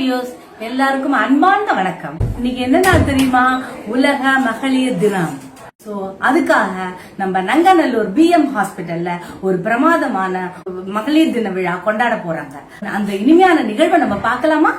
Views எல்லாருக்கும் அன்பார்ந்த வணக்கம். இன்னைக்கு என்ன நாள் தெரியுமா? உலக மகளிர் தினம். சோ அதுக்காக நம்ம நங்கநல்லூர் BM ஹாஸ்பிட்டல்ல ஒரு பிரமாதமான மகளிர் தின விழா கொண்டாட போறாங்க. அந்த இனிமையான நிகழ்வை நம்ம பார்க்கலாமா?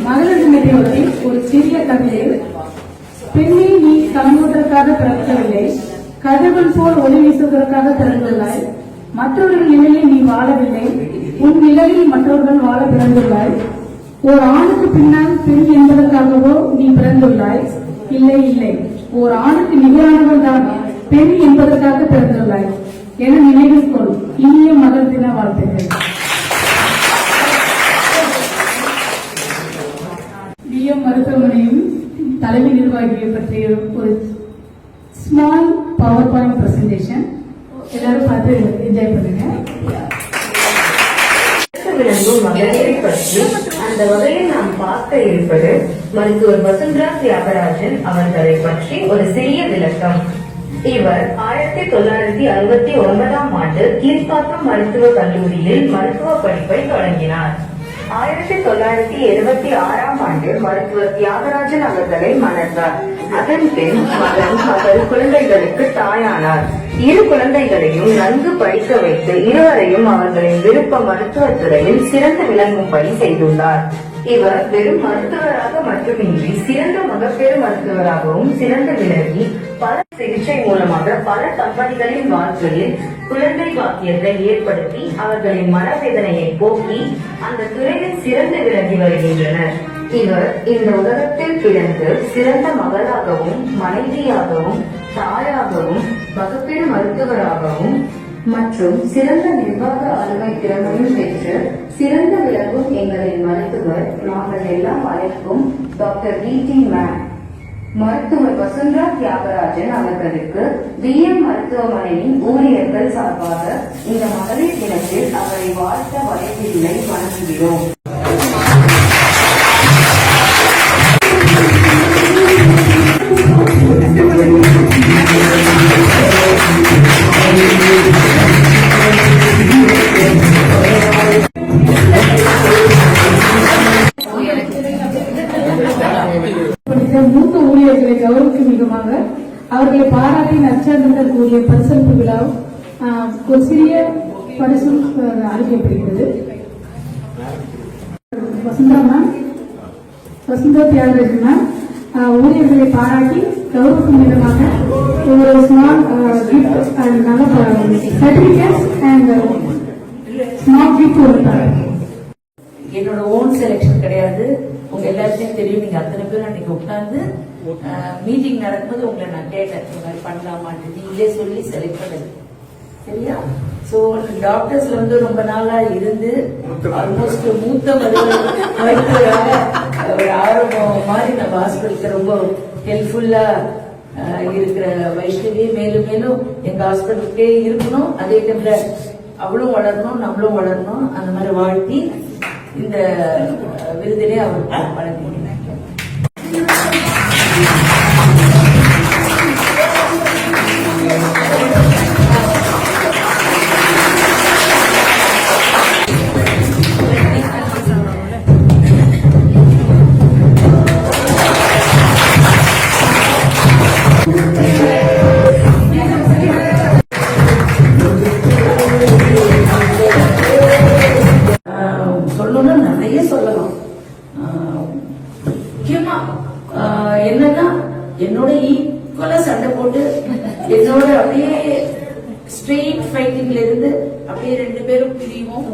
மகளிர் தினத்தையொட்டி ஒரு சிறிய கவிதை. பெண்ணை நீ கலங்குவதற்காக பிறக்கவில்லை, கதிர்கள் போல் ஒளி வீசுவதற்காக பிறந்துள்ளாய். மற்றவர்கள் நிலையில் நீ வாழவில்லை, உன் நிலையில் மற்றவர்கள் வாழ பிறந்துள்ளாய். ஓர் ஆணுக்கு பின்னால் பெண் என்பதற்காகவோ நீ பிறந்துள்ளாய். இல்லை இல்லை, ஓர் ஆணுக்கு நிகரானவள் தான் பெண் என்பதற்காக பிறந்துள்ளாய் என நினைவில் கொள். இனிய மகளிர் தின வாழ்த்துக்கள். BM மருத்துவமனையும் தலைமை நிர்வாகியை பற்றிய ஒரு ஸ்மால் பவர் பாயிண்ட் பிரசன்டேஷன் எல்லாரும் பார்த்து என்ஜாய் பண்ணுங்க. மகளிரை பற்றி அந்த வகையில் நாம் பார்க்க இருப்பது மருத்துவர் வசுந்தரா தியாகராஜன் அவர்களை பற்றி ஒரு சிறிய விளக்கம். இவர் 1969ஆம் ஆண்டு கீழ்ப்பாக்கம் மருத்துவக் கல்லூரியில் மருத்துவ படிப்பை தொடங்கினார். 1976ஆம் ஆண்டு மருத்துவர் தியாகராஜன் அவர்களை மணந்தார். அதன் பின் மகள் குழந்தைகளுக்கு தாயானார். இரு குழந்தைகளையும் நன்கு படிக்க வைத்து இருவரையும் அவர்களின் விருப்ப மருத்துவத்துறையில் சிறந்து விளங்கும்படி செய்துள்ளார். இவர் வெறும் மருத்துவராக மட்டுமின்றி சிறந்த மகப்பேறு மருத்துவராகவும் சிறந்து விளங்கி பல சிகிச்சை மூலமாக பல தம்பதிகளின் வாழ்க்கையில் குழந்தை பாக்கியத்தை ஏற்படுத்தி அவர்களின் மனவேதனையை போக்கி அந்த துறையில் சிறந்து விளங்கி வருகின்றனர். இவர் இந்த உலகத்தில் பிறந்து சிறந்த மகளாகவும் மனைவியாகவும் தாயாகவும் மகப்பேறு மருத்துவராகவும் மற்றும் சிறந்த நிர்வாக ஆளுமை திறமையும் பெற்று சிறந்த விளங்கும் எங்களின் மருத்துவர் நாங்கள் எல்லாம் அழைக்கும் டாக்டர் VT மேம் மருத்துவர் வசுந்தரா தியாகராஜன் அவர்களுக்கு BM மருத்துவமனையின் ஊழியர்கள் சார்பாக இந்த மகளிர் தினத்தில் அவரை வாழ்த்த வயதில்லை வழங்குகிறோம். மூத்த ஊழியர்களை கௌரவிக்கும் விதமாக அவர்களை பாராட்டி நற்சான்றிதழ் கூறிய பரிசளிப்பு விழா ஒரு சிறிய பரிசு அளிக்கப்படுகிறது. வசுந்தரா தியாகராஜன் மேம் ஊழியர்களை பாராட்டி கௌரவம் விதமாக ஒரு ஸ்மால் கிஃப்ட் அண்ட் நல்ல சர்டிபிகேட் அண்ட் ஸ்மால் கிஃப்ட் கொடுத்தாங்க. என்னோட ஓன் செலெக்ஷன் கிடையாது. உங்க எல்லாருக்கும் தெரியும். நீங்க அத்தனை பேரும் அன்னைக்கு உட்கார்ந்து மீட்டிங் நடக்கும்போது உங்களை நான் கேட்டேன், இந்த மாதிரி பண்ணலாமான்னு. நீங்களே சொல்லி செலக்ட் பண்ணது சரியா? சோ டாக்டர்ஸ்ல வந்து ரொம்ப நாளா இருந்து ஆல்மோஸ்ட் மூத்த மருத்துவராக ஒரு ஆரம்பம் மாதிரி நம்ம ஹாஸ்பிட்டலுக்கு ரொம்ப ஹெல்ப்ஃபுல்லா இருக்கிற வைஷ்ணவி மேலும் மேலும் எங்க ஹாஸ்பிட்டலுக்கே இருக்கணும். அதே டைம்ல அவளும் வளரணும், நம்மளும் வளரணும். அந்த மாதிரி வாழ்த்தி இந்த விருதிலே அவருக்கு வழங்கினேன். சொல்லணும்னா நிறைய சொல்லலாம். முக்கியமா என்னன்னா என்னோட ஈக்குவலா சண்டை போட்டு என்னோட அப்படியே ஸ்ட்ரெயிட் ஃபைட்டிங்ல இருந்து அப்படியே ரெண்டு பேரும் பிரிவோம்.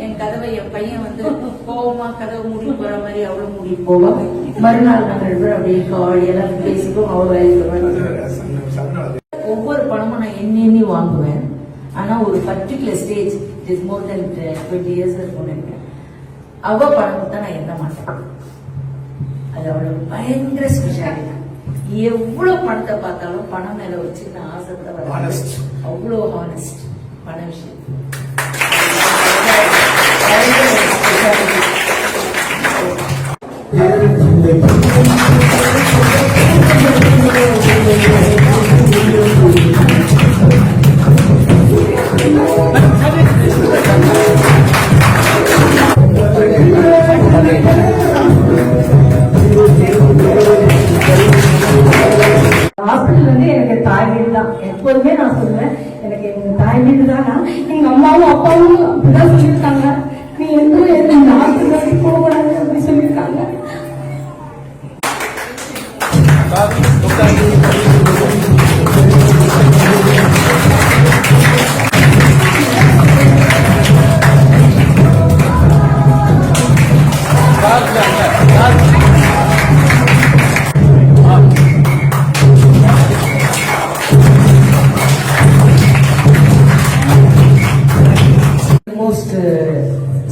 என் கதவை என் பையன் வந்து கோவமா கதவை மூடி போற மாதிரி அவளும் மூடி போவோம். மறுநாள் நாங்கள் ரெண்டு பேரும் அப்படியே காலியெல்லாம் பேசிப்போம். ஒவ்வொரு பணமும் நான் எண்ணி வாங்குவேன். ஆனா ஒரு particular stage is more then 20 years இருக்கும் நினைக்கிறேன். அவ பணம் தான் நான் எண்ண மாட்டேன். அது அவளோட பயங்கர ஸ்பெஷாலிட்டி. எவ்வளவு பணத்தை பார்த்தாலும் பணம் மேல வச்சு நான் ஆசைப்பட வர அவ்வளோ ஹானஸ்ட் பண விஷயம். ஹாஸ்பிட்டல் வந்து எனக்கு தாய் வீடு தான். எப்போதுமே நான் சொல்லுவேன், எனக்கு எங்க தாய் வீடு தான். எங்க அம்மாவும் அப்பாவும் அப்படிதான் சொல்லியிருக்காங்க, நீ எந்த இந்த ஹாஸ்பிட்டலுக்கு போகக்கூடாது அப்படி சொல்லியிருக்காங்க.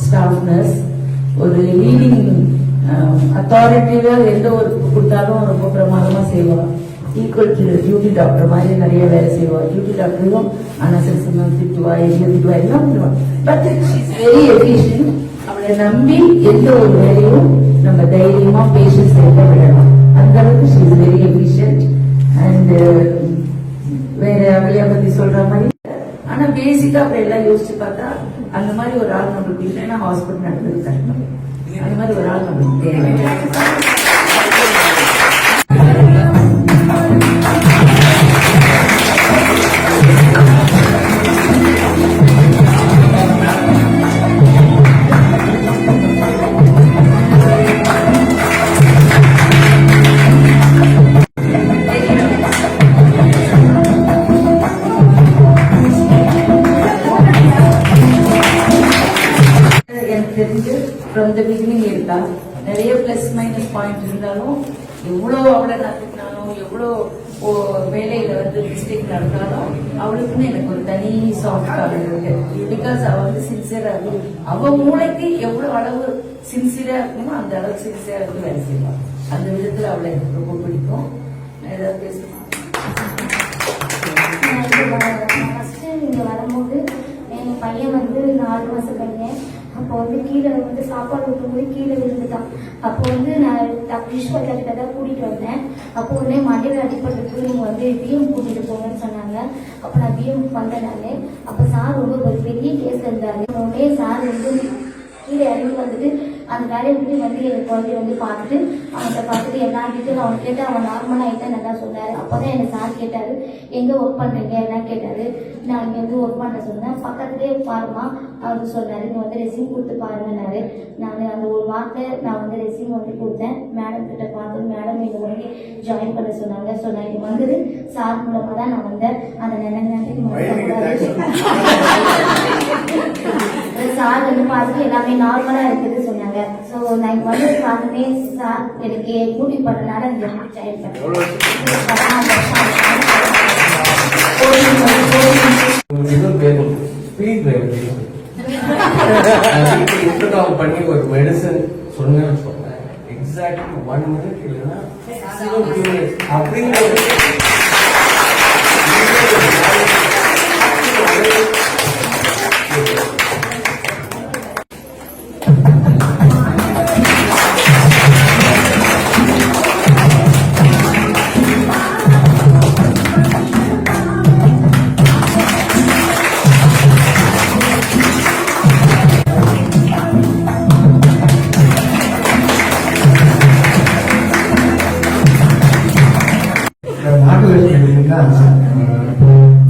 ஸ்டாஃப் நர்ஸ் ஒரு லீடிங் அத்தாரிட்டியில எந்த ஒரு கொடுத்தாலும் ரொம்ப பிரமாதமா செய்வான். ஈக்குவல் டு டியூட்டி டாக்டர் மாதிரி நிறைய வேலை செய்வாள். டியூட்டி டாக்டரும் அனசரிசமா திட்டுவா, எங்க திட்டுவா, எல்லாம் பண்ணுவான். But she's very efficient. அவளை நம்பி எந்த ஒரு வேலையும் நம்ம தைரியமா பேஷன்ஸ் எடுக்க விடலாம். அந்த அளவுக்கு she is very efficient. And வேற அவளைய பத்தி சொல்ற மாதிரி. ஆனா பேசிக்கா அப்படி எல்லாம் யோசிச்சு பார்த்தா அந்த மாதிரி ஒரு ஆள் நம்மளுக்கு இல்லைன்னா ஹாஸ்பிட்டல் நடந்தது கஷ்டம். அந்த மாதிரி ஒரு ஆள் நம்மளுக்கு தேவை. ஃப்ரம் த பிகினிங் இருக்கா நிறைய பிளஸ் மைனஸ் பாயிண்ட் இருந்தாலும், எவ்வளவு அவளை நடத்தினாலும், எவ்வளவு வேலையில வந்து மிஸ்டேக் நடந்தாலும் அவளுக்குன்னு எனக்கு ஒரு தனி சாஃப்ட் கார்டு இருக்கு. பிகாஸ் அவ வந்து சின்சியரா இருக்கு. அவ மூளைக்கு எவ்வளவு அளவு சின்சியரா இருக்கணுமோ அந்த அளவுக்கு சின்சியரா இருந்து வேலை செய்வாள். அந்த விதத்துல அவளை எனக்கு ரொம்ப பிடிக்கும். ஏதாவது பேசணும். இங்க வரும்போது எங்க பையன் வந்து 4 மாசம் பையன். அப்போ வந்து கீழே வந்து சாப்பாடு ஊற்றும்போது கீழே விழுந்துட்டான். அப்போ வந்து நான் விஸ்வ கிட்ட தான் கூட்டிட்டு வந்தேன். அப்போ உடனே மண்டையில் அடிப்பட்டு நீங்க வந்து பிஎம் கூட்டிட்டு போங்கன்னு சொன்னாங்க. அப்போ நான் பிஎம் வந்தேன் நானு. அப்போ சார் ரொம்ப ஒரு பெரிய கேஸ் இருந்தாரு. உடனே சார் வந்து கீழே இறங்கி வந்துட்டு அந்த வேலையை விட்டு வந்து என் குழந்தைய வந்து பார்த்துட்டு அவன்கிட்ட பார்த்துட்டு எல்லா டீட்டெயிலும் அவன் கேட்டு அவன் நார்மலாக ஆகிட்டா நல்லா சொன்னார். அப்போ தான் எனக்கு சார் கேட்டார், எங்கே ஒர்க் பண்ணுறீங்க என்ன கேட்டார். நான் இங்கே வந்து ஒர்க் பண்ண சொன்னேன். பக்கத்துலேயே பாருமா அவர் சொன்னார், நீ வந்து ரெசியூம் கொடுத்து பாருங்கன்னாரு. நான் அந்த ஒரு வார்த்தை நான் வந்து ரெசியூம் வந்து கொடுத்தேன். மேடம் கிட்ட பார்த்து மேடம் எங்கள் உடனே ஜாயின் பண்ண சொன்னாங்க. ஸோ நான் இங்கே வந்தது சார் மூலமாக தான் நான் வந்தேன். அந்த சார் வந்து பார்த்துட்டு எல்லாமே நார்மலாக இருக்குது சொன்னாங்க. ஸோ நான் இங்கே வந்து பார்த்துமே சார் எனக்கு கூட்டி பண்ணனால இங்கே ஜாயின் பண்ணேன். பண்ணி ஒரு மெடிசன் சொன்னேன்னு சொன்னேன். எக்ஸாக்ட்லி 1 minute இல்லைன்னா அப்படிங்கிற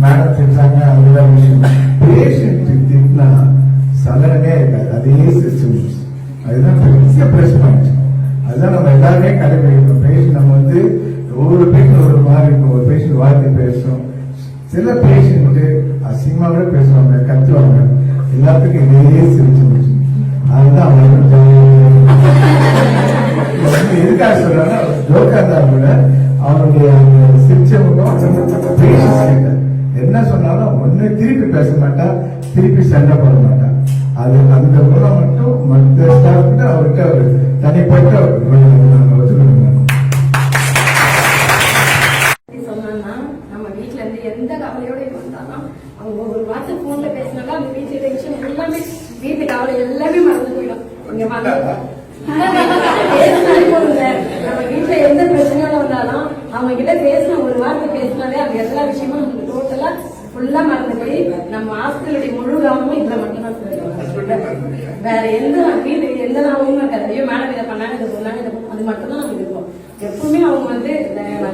மேடம் திட்டாங்க அதுதான் விஷயம். பேஷண்ட் திட்டினா சலனமே இருக்காது. அதே சிஸ்டம்ஸ் அதுதான் பெரிய பிளஸ் பாயிண்ட். அதுதான் நம்ம எல்லாருமே கடைபிடிக்கணும். பேஷண்ட் நம்ம வந்து ஒவ்வொரு பேஷண்ட் ஒரு மாதிரி இருக்கும். ஒரு பேஷண்ட் வார்த்தை பேசும், சில பேஷண்ட் அசிங்கமாவே பேசுவாங்க, கத்துவாங்க. எல்லாத்துக்கும் இதே சிரிச்சு முடிச்சு அதுதான் அவங்களுக்கு எதுக்காக சொல்றாங்க ஜோக்கா இருந்தா கூட அவனுடைய சிரிச்சவங்க என்ன சொன்னாலும் ஒண்ணு திருப்பி பேச மாட்டா, திருப்பி சண்டை போட மாட்டா. அது அந்த மூலம் மட்டும் மற்ற ஸ்டாஃப்கிட்ட அவர்கிட்ட ஒரு தனிப்பட்ட சொன்னா நம்ம வீட்டுல இருந்து எந்த கவலையோட வந்தாலும் அவங்க ஒரு வார்த்தை போன்ல பேசினாலும் அந்த வீட்டு டென்ஷன் எல்லாமே வீட்டு கவலை எல்லாமே மறந்து போயிடும். இங்க வந்து நம்ம வீட்டுல எந்த பிரச்சனையோட வந்தாலும் அவங்க கிட்ட பேசின ஒரு வார்த்தை பேசினாலே அது எல்லா விஷயமும் நமக்கு டோட்டலா ஃபுல்லா மறந்து போய் நம்ம ஹாஸ்பிட்டலுடைய முழு கவனமும் இதுல மட்டும்தான் சொல்லுவோம். வேற எந்த வீடு எந்த லாபமும் இருக்காது. ஐயோ மேடம் இதை பண்ணாங்க இதை சொன்னாங்க இதை அது மட்டும்தான் நமக்கு இருக்கும். எப்பவுமே அவங்க வந்து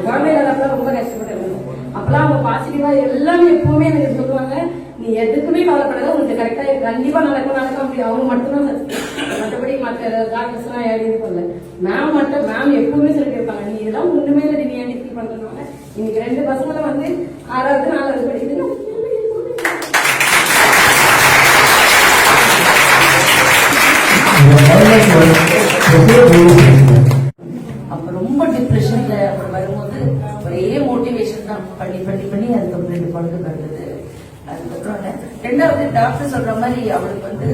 குழந்தை இல்லாதப்பெல்லாம் ரொம்ப கஷ்டப்பட்டு இருக்கணும். அப்பெல்லாம் அவங்க பாசிட்டிவா எல்லாமே எப்பவுமே எனக்கு சொல்லுவாங்க, நீ எதுக்குமே கவலைப்படாத, உங்களுக்கு கரெக்டா கண்டிப்பா நடக்க முடியும். அவங்க மட்டும்தான் மற்றபடி மற்ற டாக்டர்ஸ் எல்லாம் ஏறி பண்ணல. மேம் மட்டும் மேம் எப்பவுமே சொல்லி இருப்பாங்க, நீ இதெல்லாம் ஒண்ணுமே இல்லை, நீ ஏன் ஃபீல் பண்றதுனால இன்னைக்கு 2 பசங்களும் வந்து 6வது 4வது படிக்குதுன்னு அப்ப ரொம்ப டிப்ரெஷன்ல வரும்போது ஒரே மோட்டிவேஷன் தான் பண்ணி பண்ணி பண்ணி அதுக்கப்புறம் 2 குழந்தை பிறந்தது. அதுக்கப்புறம் 2வது டாக்டர் சொல்ற மாதிரி அவளுக்கு வந்து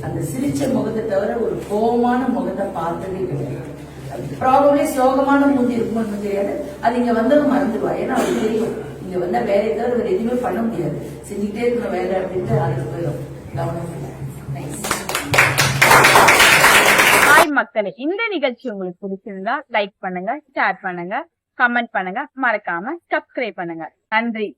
அந்த சிரிச்ச முகத்தை தவிர ஒரு கோபமான முகத்தை பார்த்ததே கிடையாது. ப்ராபப்ளி சோகமான மூஞ்சி இருக்கும்னு தெரியாது. அது இங்க வந்ததும் மறந்துடுவா. ஏன்னா அவருக்கு தெரியும் இங்க வந்தா வேலையை தவிர வேற எதுவுமே பண்ண முடியாது, செஞ்சுக்கிட்டே இருக்கிற வேலை அப்படின்ட்டு அதுக்கு போயிடும் கவனம். ஹாய் மக்களே, இந்த நிகழ்ச்சி உங்களுக்கு பிடிச்சிருந்தா லைக் பண்ணுங்க, ஷேர் பண்ணுங்க, கமெண்ட் பண்ணுங்க, மறக்காம சப்ஸ்கிரைப் பண்ணுங்க. நன்றி.